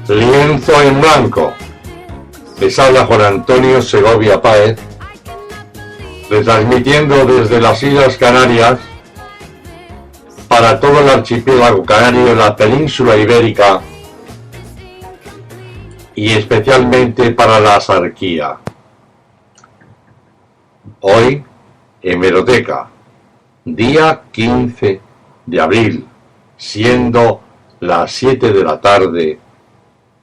Lienzo en blanco. Les habla Juan Antonio Segovia Páez, retransmitiendo desde las Islas Canarias para todo el archipiélago canario, la península ibérica y especialmente para la Axarquía. Hoy, hemeroteca, día 15 de abril, siendo las 7 de la tarde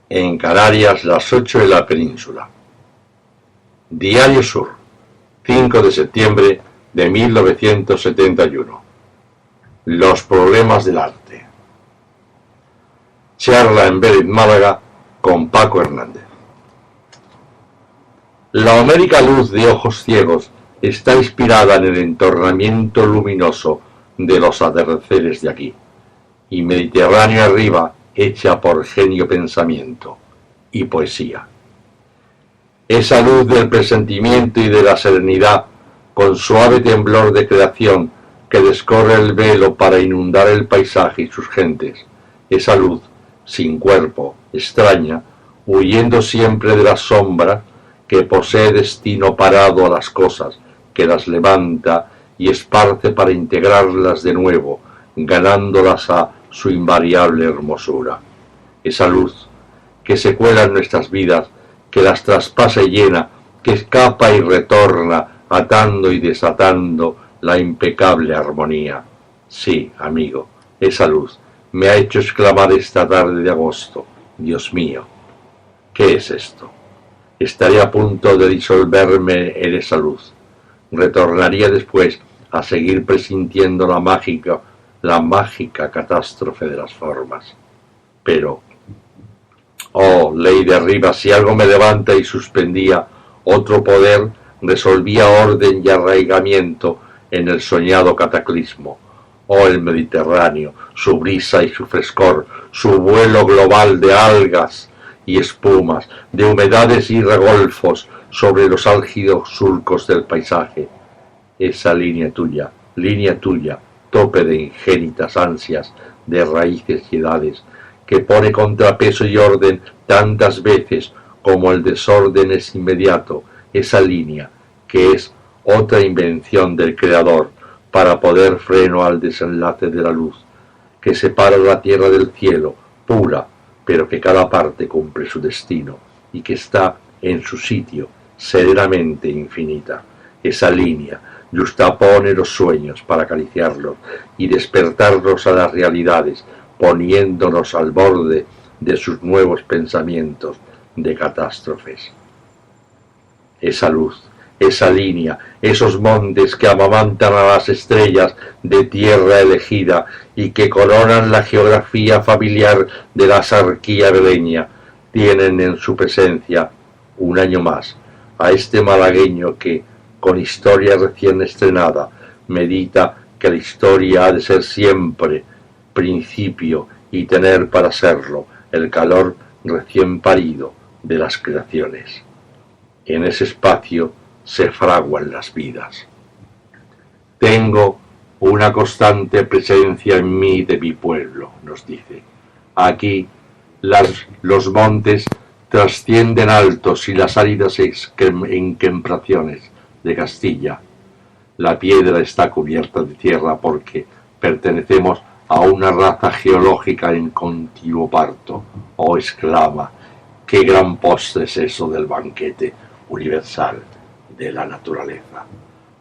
en Canarias, las 8 de la península. Diario Sur, 5 de septiembre de 1971. Los problemas del arte. Charla en Vélez, Málaga, con Paco Hernández. La homérica luz de ojos ciegos está inspirada en el entornamiento luminoso de los atardeceres de aquí, y Mediterráneo arriba, hecha por genio pensamiento y poesía. Esa luz del presentimiento y de la serenidad, con suave temblor de creación, que descorre el velo para inundar el paisaje y sus gentes, esa luz, sin cuerpo, extraña, huyendo siempre de la sombra, que posee destino parado a las cosas, que las levanta y esparce para integrarlas de nuevo, ganándolas a su invariable hermosura. Esa luz que se cuela en nuestras vidas, que las traspasa y llena, que escapa y retorna, atando y desatando la impecable armonía. Sí, amigo, esa luz me ha hecho exclamar esta tarde de agosto: Dios mío, ¿qué es esto? Estaré a punto de disolverme en esa luz. Retornaría después a seguir presintiendo la mágica catástrofe de las formas. Pero, oh, ley de arriba, si algo me levanta y suspendía, otro poder resolvía orden y arraigamiento en el soñado cataclismo. Oh, el Mediterráneo, su brisa y su frescor, su vuelo global de algas y espumas, de humedades y regolfos sobre los álgidos surcos del paisaje. Esa línea tuya, tope de ingénitas ansias, de raíces y edades, que pone contrapeso y orden tantas veces como el desorden es inmediato, esa línea que es otra invención del Creador para poder freno al desenlace de la luz, que separa la tierra del cielo, pura, pero que cada parte cumple su destino y que está en su sitio, serenamente infinita. Esa línea justapone los sueños para acariciarlos y despertarlos a las realidades, poniéndonos al borde de sus nuevos pensamientos de catástrofes. Esa luz, esa línea, esos montes que amamantan a las estrellas de tierra elegida y que coronan la geografía familiar de la Axarquía veleña, tienen en su presencia, un año más, a este malagueño que, con historia recién estrenada, medita que la historia ha de ser siempre principio y tener para serlo el calor recién parido de las creaciones. En ese espacio se fraguan las vidas. Tengo una constante presencia en mí de mi pueblo, nos dice. Aquí los montes trascienden altos y las áridas encempraciones de Castilla. La piedra está cubierta de tierra porque pertenecemos a una raza geológica en continuo parto. Oh, exclama, qué gran postre es eso del banquete universal de la naturaleza.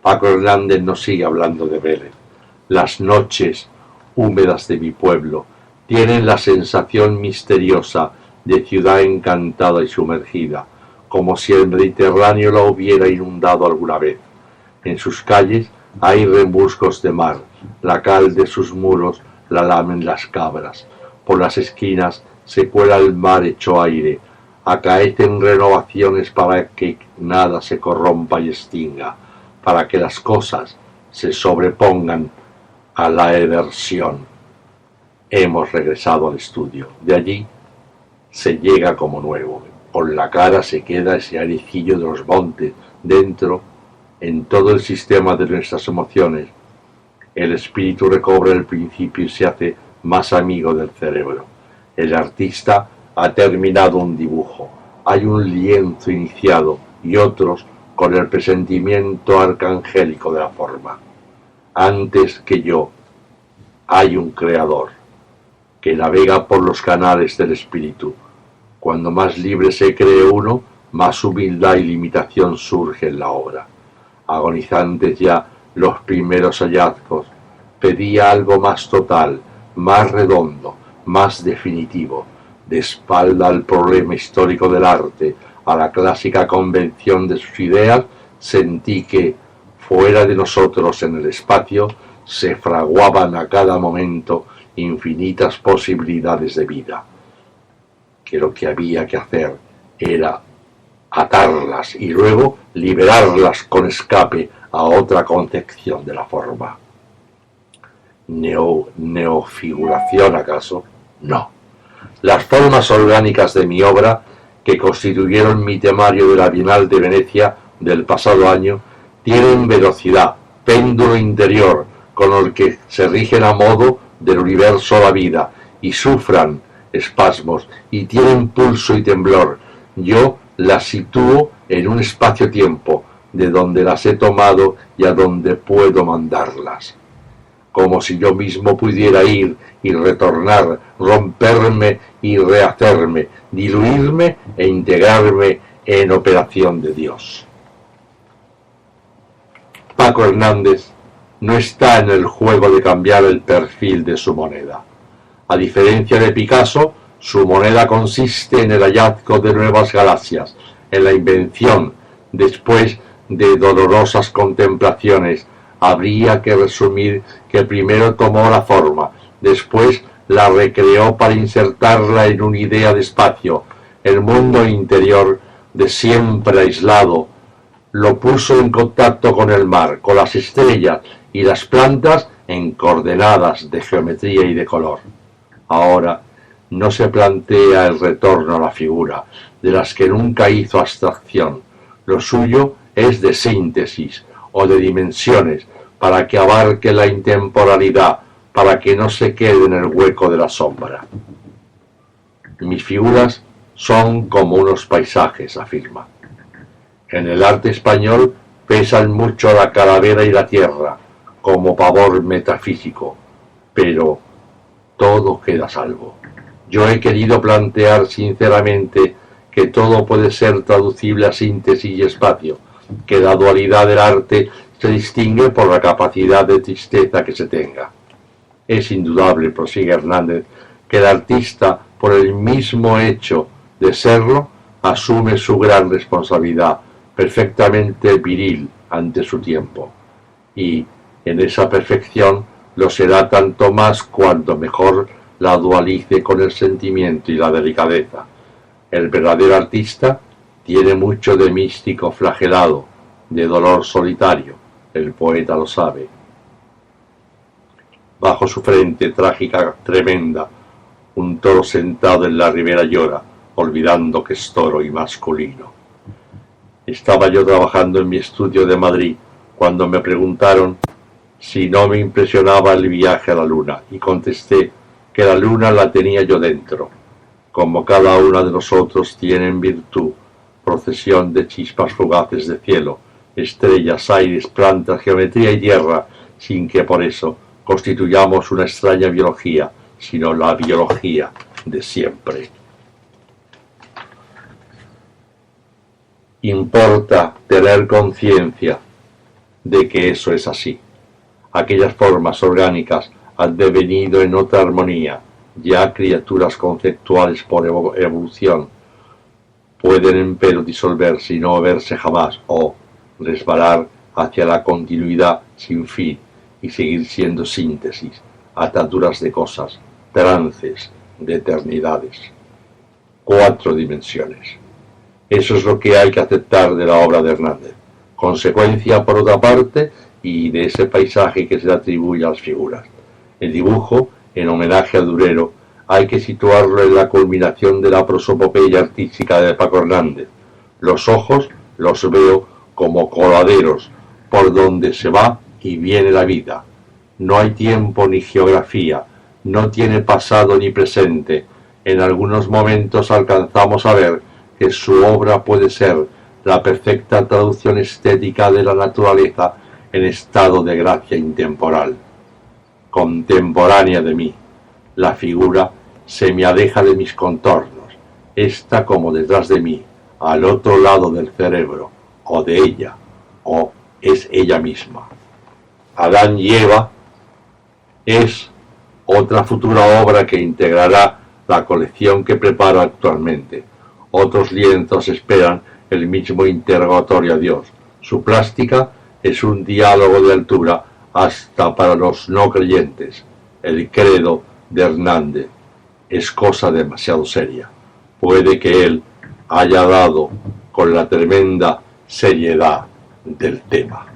Paco Hernández nos sigue hablando de Vélez. Las noches húmedas de mi pueblo tienen la sensación misteriosa de ciudad encantada y sumergida, como si el Mediterráneo la hubiera inundado alguna vez. En sus calles hay rebuscos de mar, la cal de sus muros la lamen las cabras, por las esquinas se cuela el mar hecho aire, acaecen renovaciones para que nada se corrompa y extinga, para que las cosas se sobrepongan a la eversión. Hemos regresado al estudio, de allí se llega como nuevo, por la cara se queda ese aricillo de los montes, dentro, en todo el sistema de nuestras emociones, el espíritu recobra el principio y se hace más amigo del cerebro. El artista ha terminado un dibujo, hay un lienzo iniciado y otros con el presentimiento arcangélico de la forma. Antes que yo, hay un creador que navega por los canales del espíritu. Cuando más libre se cree uno, más humildad y limitación surge en la obra. Agonizantes ya los primeros hallazgos, pedía algo más total, más redondo, más definitivo, de espalda al problema histórico del arte, a la clásica convención de sus ideas, sentí que, fuera de nosotros en el espacio, se fraguaban a cada momento infinitas posibilidades de vida, que lo que había que hacer era atarlas y luego liberarlas con escape a otra concepción de la forma. ¿Neofiguración acaso? No. Las formas orgánicas de mi obra, que constituyeron mi temario de la Bienal de Venecia del pasado año, tienen velocidad, péndulo interior, con el que se rigen a modo del universo la vida, y sufran espasmos, y tienen pulso y temblor. Yo las sitúo en un espacio-tiempo, de donde las he tomado y a donde puedo mandarlas. Como si yo mismo pudiera ir y retornar, romperme y rehacerme, diluirme e integrarme en operación de Dios. Paco Hernández no está en el juego de cambiar el perfil de su moneda. A diferencia de Picasso, su moneda consiste en el hallazgo de nuevas galaxias, en la invención. Después de dolorosas contemplaciones, habría que resumir que primero tomó la forma, después la recreó para insertarla en una idea de espacio. El mundo interior, de siempre aislado, lo puso en contacto con el mar, con las estrellas y las plantas en coordenadas de geometría y de color. Ahora no se plantea el retorno a la figura, de las que nunca hizo abstracción. Lo suyo es de síntesis o de dimensiones, para que abarque la intemporalidad, para que no se quede en el hueco de la sombra. Mis figuras son como unos paisajes, afirma. En el arte español pesan mucho la calavera y la tierra, como pavor metafísico, pero todo queda a salvo. Yo he querido plantear sinceramente que todo puede ser traducible a síntesis y espacio, que la dualidad del arte se distingue por la capacidad de tristeza que se tenga. Es indudable, prosigue Hernández, que el artista, por el mismo hecho de serlo, asume su gran responsabilidad, perfectamente viril ante su tiempo, y en esa perfección lo será tanto más cuanto mejor la dualice con el sentimiento y la delicadeza. El verdadero artista tiene mucho de místico flagelado, de dolor solitario, el poeta lo sabe. Bajo su frente trágica, tremenda, un toro sentado en la ribera llora, olvidando que es toro y masculino. Estaba yo trabajando en mi estudio de Madrid cuando me preguntaron si no me impresionaba el viaje a la luna, y contesté que la luna la tenía yo dentro. Como cada una de nosotros tiene en virtud procesión de chispas fugaces de cielo, estrellas, aires, plantas, geometría y tierra, sin que por eso constituyamos una extraña biología, sino la biología de siempre. Importa tener conciencia de que eso es así. Aquellas formas orgánicas han devenido en otra armonía, ya criaturas conceptuales por evolución. Pueden empero disolverse y no verse jamás, o resbalar hacia la continuidad sin fin y seguir siendo síntesis, ataduras de cosas, trances de eternidades. 4 dimensiones. Eso es lo que hay que aceptar de la obra de Hernández. Consecuencia, por otra parte, y de ese paisaje que se le atribuye a las figuras. El dibujo, en homenaje a Durero, hay que situarlo en la culminación de la prosopopeya artística de Paco Hernández. Los ojos los veo como coladeros por donde se va y viene la vida. No hay tiempo ni geografía, no tiene pasado ni presente. En algunos momentos alcanzamos a ver que su obra puede ser la perfecta traducción estética de la naturaleza en estado de gracia intemporal. Contemporánea de mí, la figura se me aleja de mis contornos, está como detrás de mí, al otro lado del cerebro, o de ella, o es ella misma. Adán y Eva es otra futura obra que integrará la colección que preparo actualmente. Otros lienzos esperan el mismo interrogatorio a Dios. Su plástica es un diálogo de altura hasta para los no creyentes. El credo de Hernández es cosa demasiado seria. Puede que él haya dado con la tremenda seriedad del tema.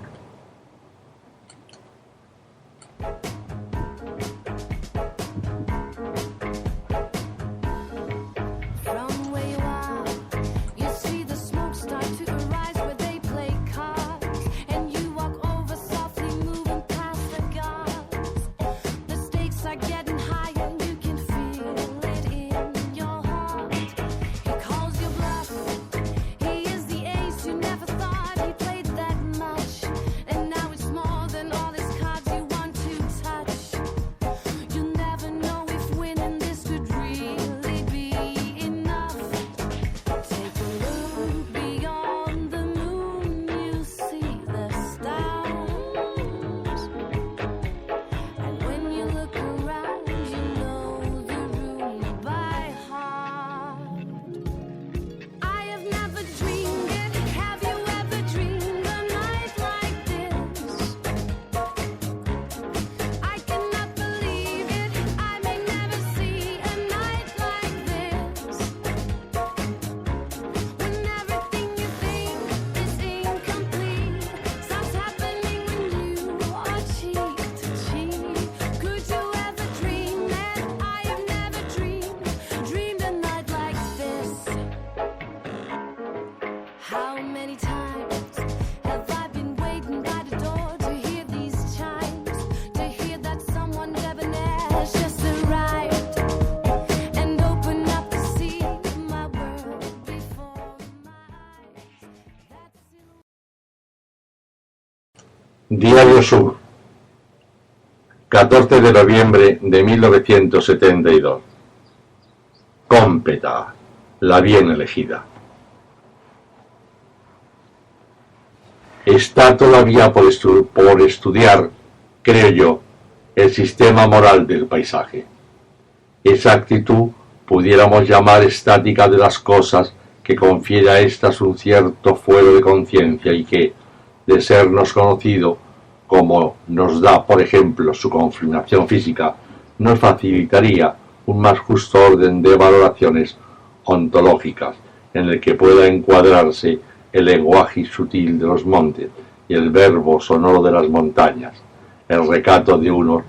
Diario Sur, 14 de noviembre de 1972. Cómpeta, la bien elegida. Está todavía por estudiar, creo yo, el sistema moral del paisaje. Esa actitud pudiéramos llamar estática de las cosas que confiere a estas un cierto fuero de conciencia y que, de sernos conocido, como nos da, por ejemplo, su confirmación física, nos facilitaría un más justo orden de valoraciones ontológicas en el que pueda encuadrarse el lenguaje sutil de los montes y el verbo sonoro de las montañas, el recato de unos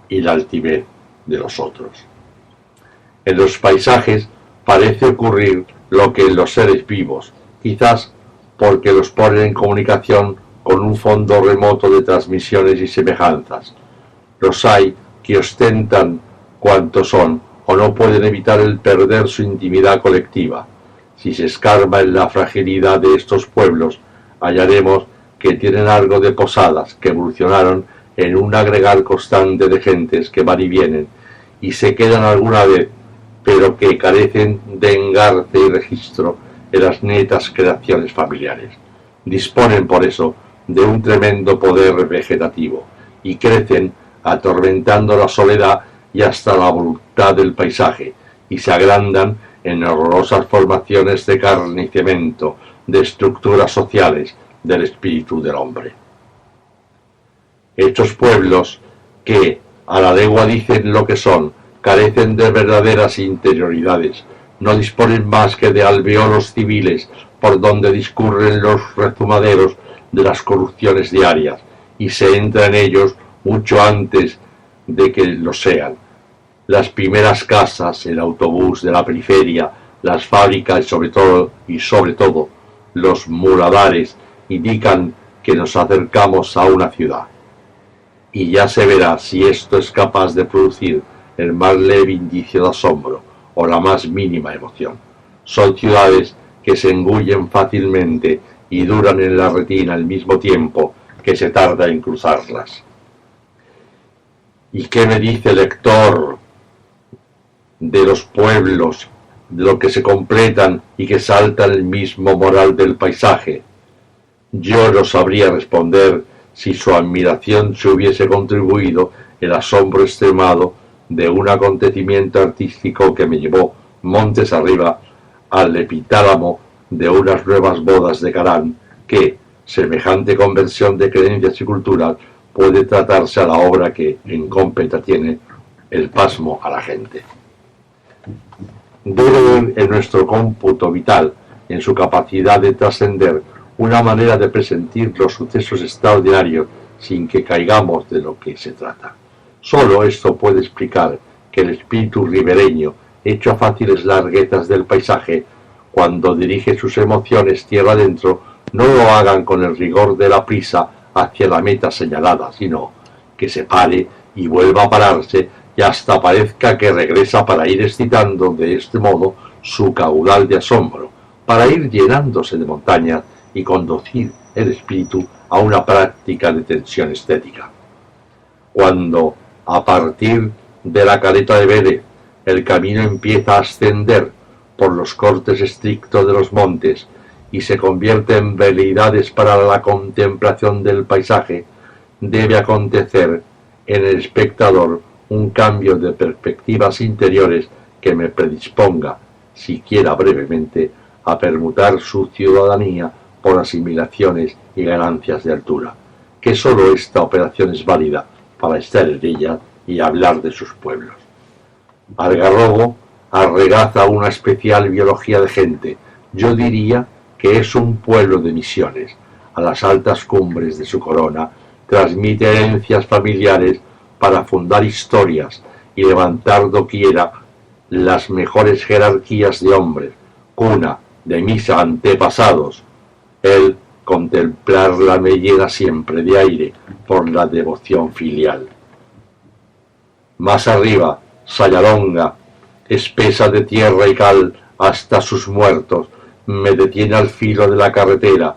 y la altivez de los otros. En los paisajes parece ocurrir lo que en los seres vivos, quizás porque los ponen en comunicación con un fondo remoto de transmisiones y semejanzas. Los hay que ostentan cuanto son o no pueden evitar el perder su intimidad colectiva. Si se escarba en la fragilidad de estos pueblos, hallaremos que tienen algo de posadas que evolucionaron en un agregar constante de gentes que van y vienen y se quedan alguna vez, pero que carecen de engarce y registro en las netas creaciones familiares. Disponen por eso de un tremendo poder vegetativo y crecen atormentando la soledad y hasta la voluntad del paisaje y se agrandan en horrorosas formaciones de carne y cemento, de estructuras sociales del espíritu del hombre. Estos pueblos que a la legua dicen lo que son, carecen de verdaderas interioridades, no disponen más que de alveolos civiles por donde discurren los rezumaderos de las corrupciones diarias, y se entra en ellos mucho antes de que lo sean. Las primeras casas, el autobús de la periferia, las fábricas y sobre todo los muladares indican que nos acercamos a una ciudad. Y ya se verá si esto es capaz de producir el más leve indicio de asombro o la más mínima emoción. Son ciudades que se engullen fácilmente y duran en la retina el mismo tiempo que se tarda en cruzarlas. ¿Y qué me dice el lector de los pueblos, de lo que se completan y que saltan el mismo moral del paisaje? Yo no sabría responder si su admiración se hubiese contribuido el asombro extremado de un acontecimiento artístico que me llevó montes arriba al epitálamo de unas nuevas bodas de Carán, que, semejante conversión de creencias y culturas, puede tratarse a la obra que en Cómpeta tiene el pasmo a la gente. Debe en nuestro cómputo vital, en su capacidad de trascender, una manera de presentir los sucesos extraordinarios sin que caigamos de lo que se trata. Solo esto puede explicar que el espíritu ribereño, hecho a fáciles larguetas del paisaje, cuando dirige sus emociones tierra adentro, no lo hagan con el rigor de la prisa hacia la meta señalada, sino que se pare y vuelva a pararse y hasta parezca que regresa para ir excitando de este modo su caudal de asombro, para ir llenándose de montañas y conducir el espíritu a una práctica de tensión estética. Cuando, a partir de la caleta de Vélez, el camino empieza a ascender por los cortes estrictos de los montes y se convierte en veleidades para la contemplación del paisaje, debe acontecer en el espectador un cambio de perspectivas interiores que me predisponga, siquiera brevemente, a permutar su ciudadanía por asimilaciones y ganancias de altura, que sólo esta operación es válida para estar en ella y hablar de sus pueblos. Algarrobo arregaza una especial biología de gente. Yo diría que es un pueblo de misiones. A las altas cumbres de su corona transmite herencias familiares para fundar historias y levantar doquiera las mejores jerarquías de hombres, cuna de mis antepasados. El contemplarla me llena siempre de aire por la devoción filial. Más arriba, Sayalonga, espesa de tierra y cal hasta sus muertos, me detiene al filo de la carretera.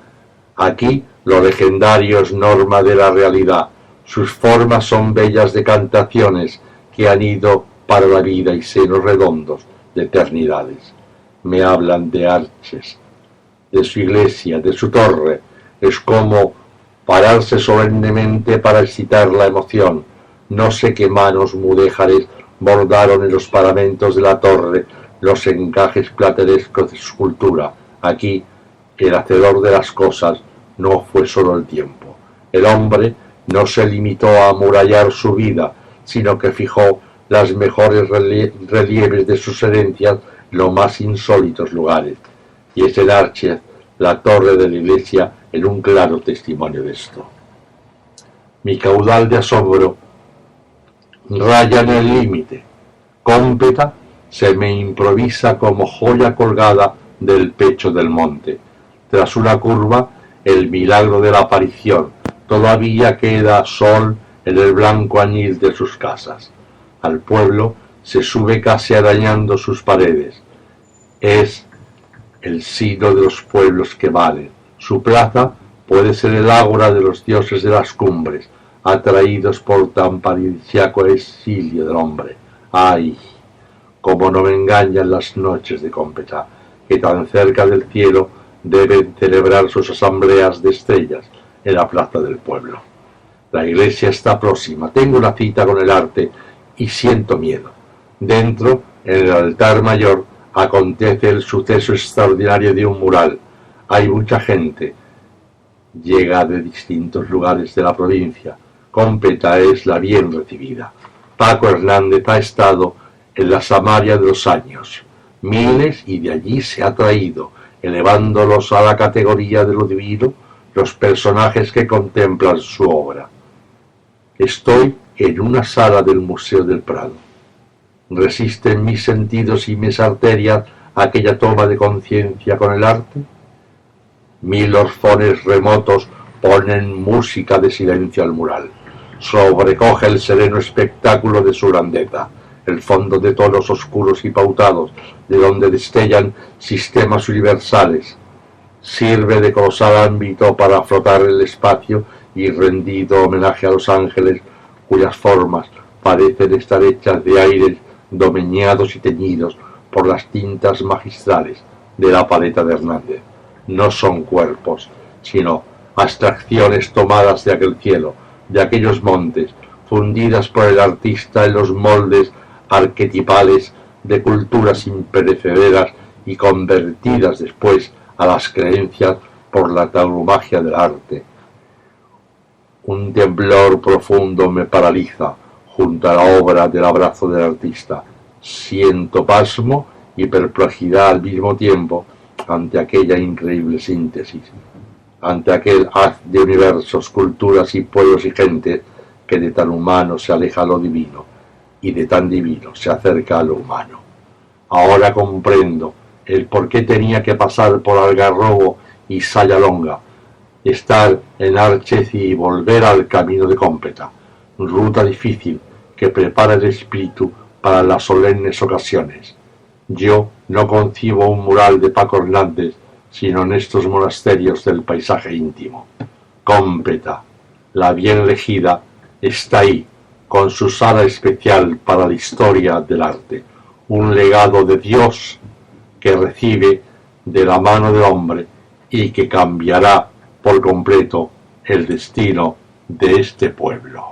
Aquí lo legendario es norma de la realidad. Sus formas son bellas decantaciones que han ido para la vida y senos redondos de eternidades. Me hablan de arches, de su iglesia, de su torre. Es como pararse solemnemente para excitar la emoción. No sé qué manos mudéjares bordaron en los paramentos de la torre los encajes platerescos de su escultura. Aquí, el hacedor de las cosas no fue solo el tiempo. El hombre no se limitó a amurallar su vida, sino que fijó las mejores relieves de sus herencias en los más insólitos lugares. Y es el Arches, la torre de la iglesia, en un claro testimonio de esto. Mi caudal de asombro raya en el límite. Cómpeta se me improvisa como joya colgada del pecho del monte. Tras una curva, el milagro de la aparición. Todavía queda sol en el blanco añil de sus casas. Al pueblo se sube casi arañando sus paredes. Es el signo de los pueblos que valen. Su plaza puede ser el ágora de los dioses de las cumbres, atraídos por tan paradisíaco exilio del hombre. ¡Ay! Como no me engañan las noches de Cómpeta, que tan cerca del cielo deben celebrar sus asambleas de estrellas en la plaza del pueblo. La iglesia está próxima, tengo una cita con el arte y siento miedo. Dentro, en el altar mayor, acontece el suceso extraordinario de un mural. Hay mucha gente. Llega de distintos lugares de la provincia. Cómpeta es la bien recibida. Paco Hernández ha estado en la Samaria de los años. Miles y de allí se ha traído, elevándolos a la categoría de lo divino, los personajes que contemplan su obra. Estoy en una sala del Museo del Prado. ¿Resisten mis sentidos y mis arterias aquella toma de conciencia con el arte? 1000 orfones remotos ponen música de silencio al mural. Sobrecoge el sereno espectáculo de su grandeza. el fondo de tonos oscuros y pautados, de donde destellan sistemas universales. Sirve de colosal ámbito para flotar el espacio y rendido homenaje a los ángeles, cuyas formas parecen estar hechas de aires domeñados y teñidos por las tintas magistrales de la paleta de Hernández. No son cuerpos, sino abstracciones tomadas de aquel cielo, de aquellos montes, fundidas por el artista en los moldes arquetipales de culturas imperecederas y convertidas después a las creencias por la tauromagia del arte. Un temblor profundo me paraliza junto a la obra del abrazo del artista. Siento pasmo y perplejidad al mismo tiempo ante aquella increíble síntesis, ante aquel haz de universos, culturas y pueblos y gentes que de tan humano se aleja a lo divino y de tan divino se acerca a lo humano. Ahora comprendo el por qué tenía que pasar por Algarrobo y Sayalonga, estar en Archez y volver al camino de Cómpeta, ruta difícil que prepara el espíritu para las solemnes ocasiones. Yo no concibo un mural de Paco Hernández, sino en estos monasterios del paisaje íntimo. Cómpeta, la bien elegida, está ahí, con su sala especial para la historia del arte, un legado de Dios que recibe de la mano del hombre y que cambiará por completo el destino de este pueblo.